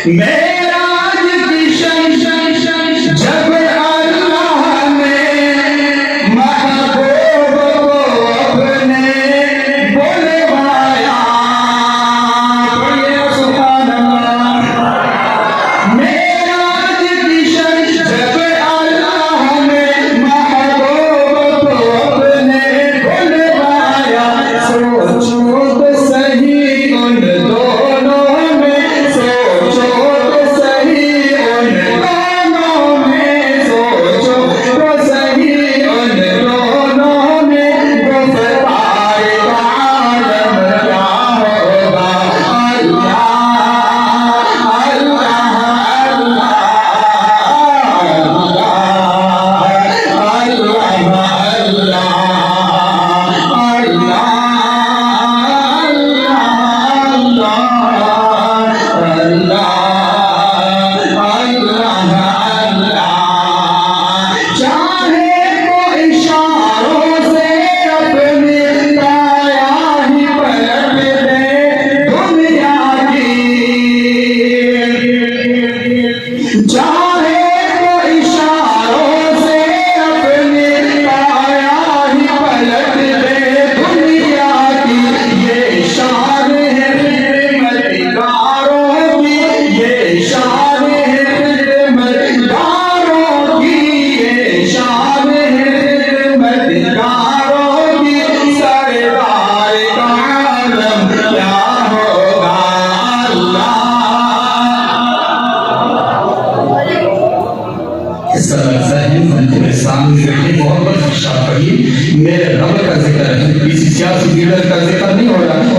मेराज की शन जब अल्लाह ने महबूब को अपने बुलवाया, सुभान अल्लाह। मेराज की शन जब अल्लाह ने महबूब को अपने बुलवाया, सोचो तो सही उन दोनों में, सोचो तो सही उन दोनों में, सोचो तो सही उन दोनों में, गुफ्तार आलम क्या होगा। अल्लाह अल्लाह मेरे रब का जिक्र है, किसी सियासी लीडर का जिक्र नहीं हो रहा।